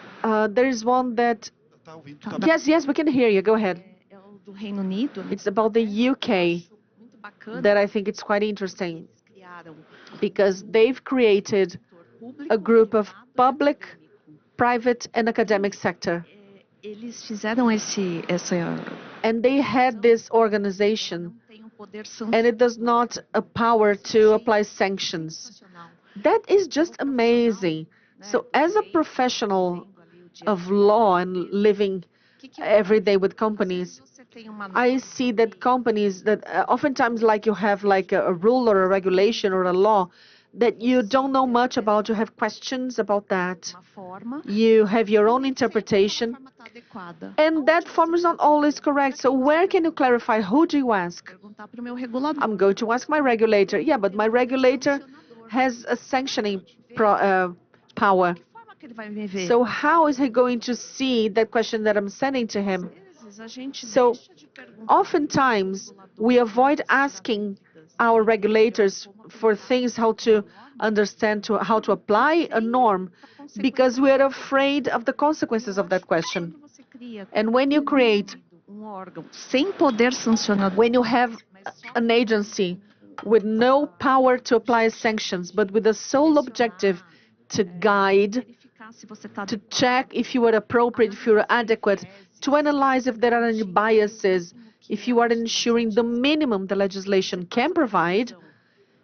there is one that, Tá ouvindo? yes, we can hear you. Go ahead. é o do Reino Unido, né? It's about the UK Muito bacana. that I think it's quite interesting Eles criaram because they've created setor público, a group of privado e public, acadêmico. private, and academic sector. Eles fizeram essa And they had this organization, não tem um poder and it does sancionador, not a power to apply sanctions. sensacional. That is just amazing. So, as a professional of law and living every day with companies, Você tem uma I see that companies that oftentimes like you have like a rule or a regulation or a law that you don't know much about, you have questions about that. forma, You have your own interpretation, forma tá adequada. and that form is not always correct. So where can you clarify? Who do you ask? Perguntar para o meu regulador. I'm going to ask my regulator. Yeah, but my regulator has a sanctioning power. Que forma que ele vai me ver? So how is he going to see that question that I'm sending to him? Às vezes a gente So, deixa de perguntar oftentimes, we avoid asking our regulators for things, how to understand, how to apply a norm, because we are afraid of the consequences of that question. quando você cria And when you create, órgão sem poder sancionador, when you have an agency with no power to apply sanctions, but with the sole objective to guide, verificar se você está to check if you are appropriate, if you are adequate, to analyze if there are any biases, if you are ensuring the minimum the legislation can provide,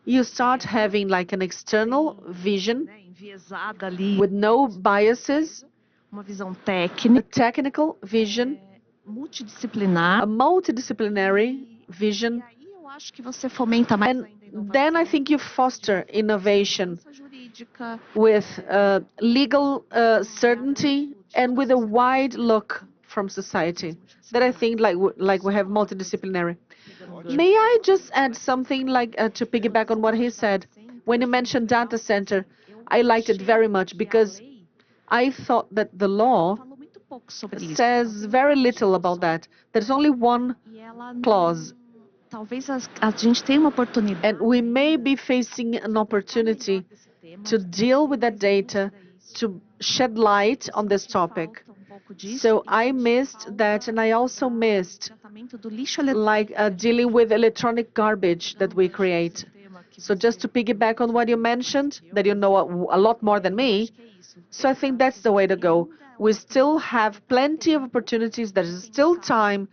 you start having like an external vision enviesada ali, with no biases, uma visão a técnica, technical vision, multidisciplinar. a multidisciplinary vision, Aí eu acho que você fomenta mais and ainda a inovação. then I think you foster innovation Segurança jurídica, with legal certainty and with a wide look from society that I think like we have multidisciplinary. May I just add something like to piggyback on what he said? When you mentioned data center, I liked it very much because I thought that the law falou muito pouco sobre isso. says very little about that. There's only one E ela não- clause, talvez a gente tenha uma oportunidade and we may be facing an opportunity desse tema, to deal with that data, to shed light on this topic. falta um pouco disso. So I missed that, and I also missed Tratamento do lixo eletrônico. like dealing with electronic garbage that we create. So just to piggyback on what you mentioned, that you know a lot more than me, so I think that's the way to go. We still have plenty of opportunities. There is still time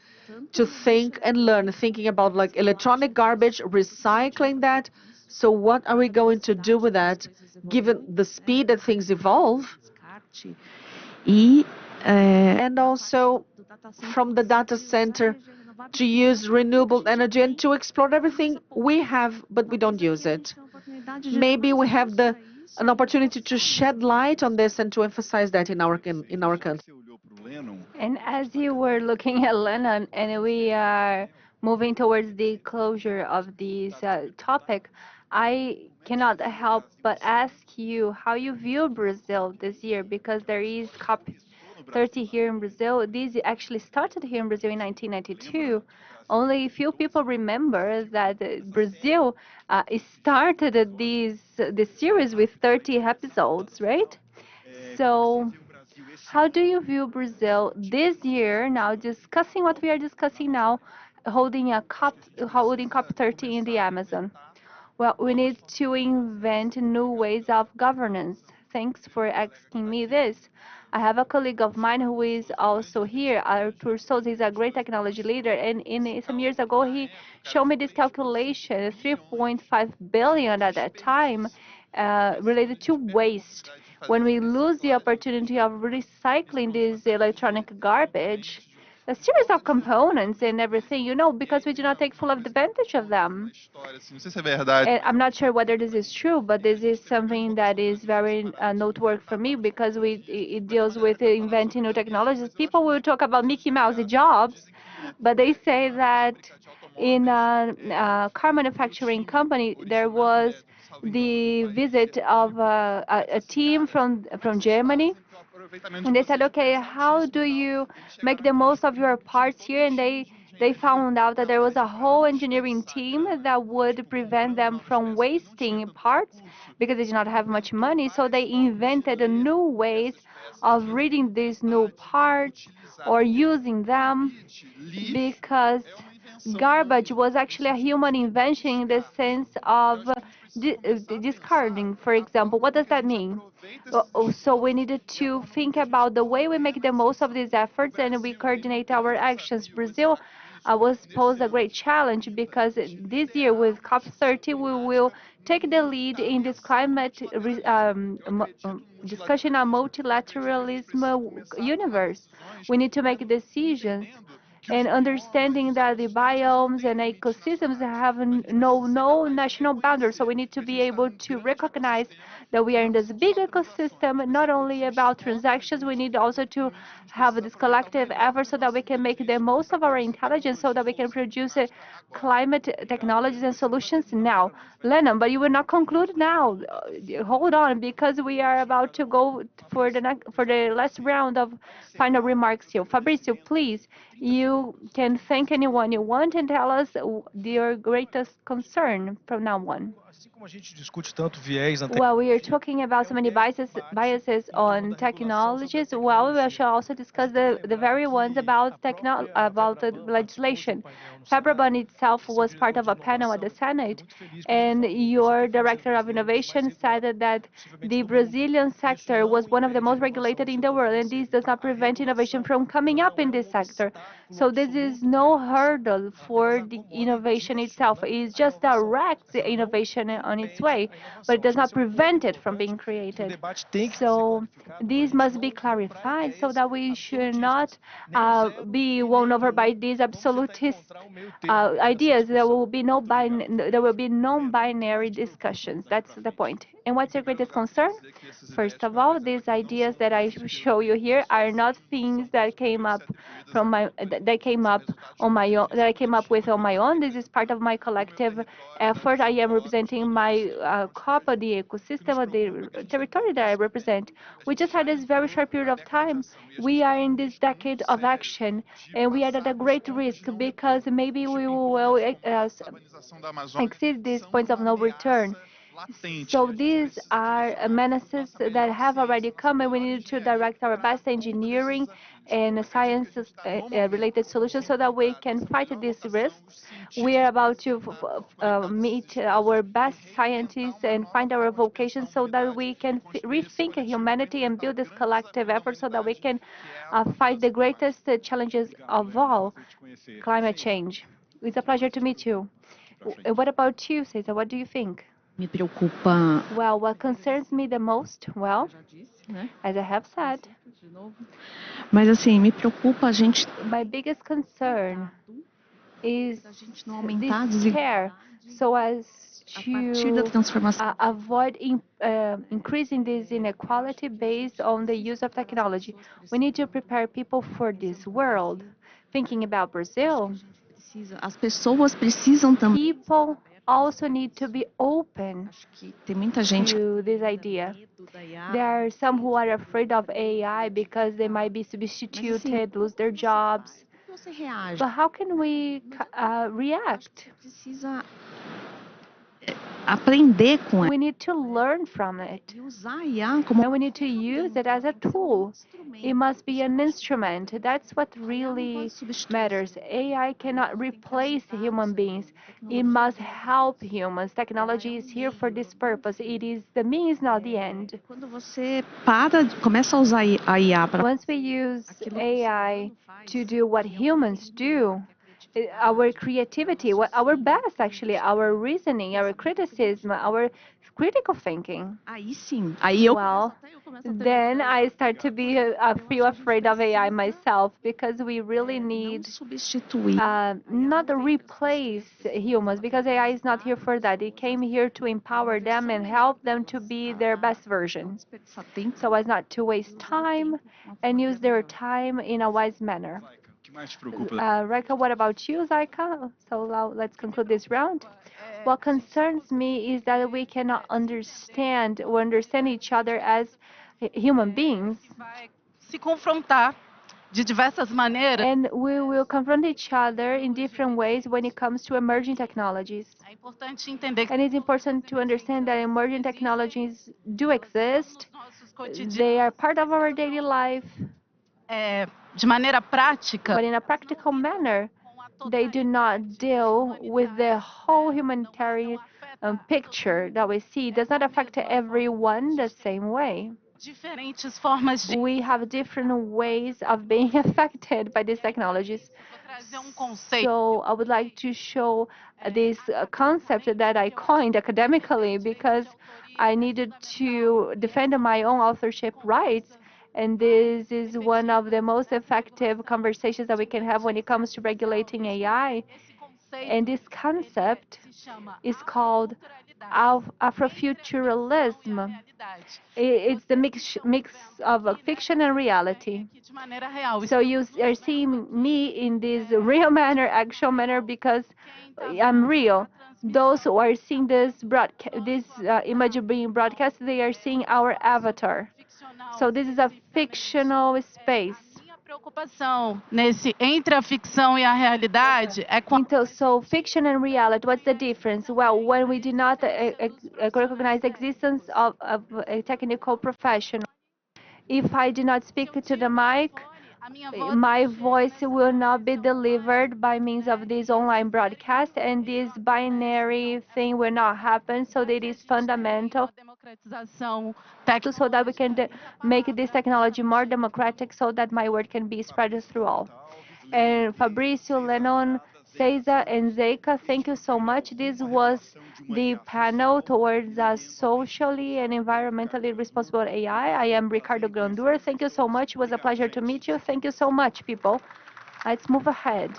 to think and learn, thinking about like electronic garbage, recycling that. So what are we going to do with that, given the speed that things evolve? Descarte. E And also from the data center to use renewable energy and to explore everything we have, but we don't use it. Maybe we have an opportunity to shed light on this and to emphasize that in our country. Você olhou para o Lennon, And as you were looking at Lennon, and we are moving towards the closure of this topic, I cannot help but ask you how you view Brazil this year, because there is COP30 here in Brazil. This actually started here in Brazil in 1992. Only a few people remember that Brazil started this series with 30 episodes, right? So, how do you view Brazil this year now, discussing what we are discussing now, holding COP30 in the Amazon? Well, we need to invent new ways of governance. Thanks for asking me this. I have a colleague of mine who is also here, Arthur Souza. He's a great technology leader, and some years ago he showed me this calculation, 3.5 billion at that time, related to waste. when we lose the opportunity of recycling this electronic garbage, a series of components and everything, because we do not take full advantage of them. Não sei se é verdade. And I'm not sure whether this is true, but this is something that is very noteworthy for me because it deals with inventing new technologies. People will talk about Mickey Mouse jobs, but they say that in a car manufacturing company there was the visit of a team from Germany, and they said, okay, how do you make the most of your parts here? And they found out that there was a whole engineering team that would prevent them from wasting parts because they did not have much money. So they invented a new ways of reading these new parts or using them, because garbage was actually a human invention in the sense of discarding, for example. What does that mean? So we needed to think about the way we make the most of these efforts and we coordinate our actions. Brazil was posed a great challenge because this year with COP30 we will take the lead in this climate discussion on multilateralism universe. We need to make decisions and understanding that the biomes and ecosystems have no national boundaries. So we need to be able to recognize that we are in this big ecosystem, not only about transactions, we need also to have this collective effort so that we can make the most of our intelligence so that we can produce climate technologies and solutions now. Lennon, but you will not conclude now. Hold on, because we are about to go for the last round of final remarks here. Fabricio, please, you can thank anyone you want and tell us your greatest concern from now on. Assim como a gente discute tanto viés na Well, we are talking about so many biases on technologies. Well, we shall also discuss the very ones about about the legislation. FEBRABAN itself was part of a panel at the Senate, and your director of innovation said that the Brazilian sector was one of the most regulated in the world, and this does not prevent innovation from coming up in this sector. So this is no hurdle for the innovation itself. It just directs the innovation on its way, but it does not prevent it from being created. So these must be clarified so that we should not be won over by these absolutist ideas. There will be non-binary discussions. That's the point. And what's your greatest concern? First of all, these ideas that I show you here are not things that came up from my that came up on my own, that I came up with on my own. This is part of my collective effort. I am representing my COP, of the ecosystem, of the territory that I represent. We just had this very short period of time. We are in this decade of action, and we are at a great risk because maybe we will exceed these points of no return. So these are menaces that have already come, and we need to direct our best engineering and science-related solutions so that we can fight these risks. We are about to meet our best scientists and find our vocation so that we can rethink humanity and build this collective effort so that we can fight the greatest challenges of all, climate change. It's a pleasure to meet you. What about you, Cesar? What do you think? Me preocupa, Well, what concerns me the most, well, né? as I have said, De novo. Mas assim, me preocupa a gente my biggest concern is a gente não aumentar a this scare desigualdade so as a partir da to transformação. avoid increasing this inequality based on the use of technology. We need to prepare people for this world. Thinking about Brazil, As pessoas precisam também. people also need to be open Acho que tem muita gente to this idea. medo da IA. There are some who are afraid of AI because they might be substituted, lose their jobs. Como você reage? But how can we react? Precisa aprender com ela We need to learn from it. e usar a IA como And we need to use it as a tool. It must be an instrument. That's what really matters. AI cannot replace human beings. It must help humans. Technology is here for this purpose. It is the means, not the end. Quando você começa a usar a IA para Once we use AI to do what humans do, our creativity, our best actually, our reasoning, our criticism, our critical thinking. Aí sim, aí eu Well, then I start to be feel afraid of AI myself, because we really não need substituir. not replace humans, because AI is not here for that. It came here to empower them and help them to be their best version, Desperdiçar tempo, so as not to waste time and use their time in a wise manner. O que mais te preocupa? Raika, what about you, Zaika? So now let's conclude this round. What concerns me is that we cannot understand each other as human beings, vai se confrontar de diversas maneiras. and we will confront each other in different ways when it comes to emerging technologies. É importante entender que And it's important to understand that emerging technologies do exist. nos nossos cotidianos, They are part of our daily life, de maneira prática, but in a practical manner, they do not deal with the whole humanitarian picture that we see. It does not affect everyone the same way. diferentes formas de We have different ways of being affected by these technologies. vou trazer conceito. So I would like to show this concept that I coined academically, because I needed to defend my own authorship rights. And this is one of the most effective conversations that we can have when it comes to regulating AI. Esse conceito And this concept se chama is called Afrofuturalism. realidade. It's the mix of fiction and reality. Aqui de maneira real. So you are seeing me in this real manner, actual manner, because I'm real. Those who are seeing this image being broadcast, they are seeing our avatar. Ficcional. So this is a fictional space. Minha preocupação nesse entre a ficção e a realidade é com So fiction and reality, what's the difference? Well, when we do not recognize the existence of a technical professional, if I do not speak to the mic, a minha voz my voice will not be delivered by means of this online broadcast, and this binary thing will not happen. So it is fundamental democratização so that we can make this technology more democratic, so that my word can be spread through all. And Fabrício, Lennon, Cesar, and Zeika, thank you so much. This was the panel towards a socially and environmentally responsible AI. I am Ricardo Grandura. Thank you so much. It was a pleasure to meet you. Thank you so much, people. Let's move ahead.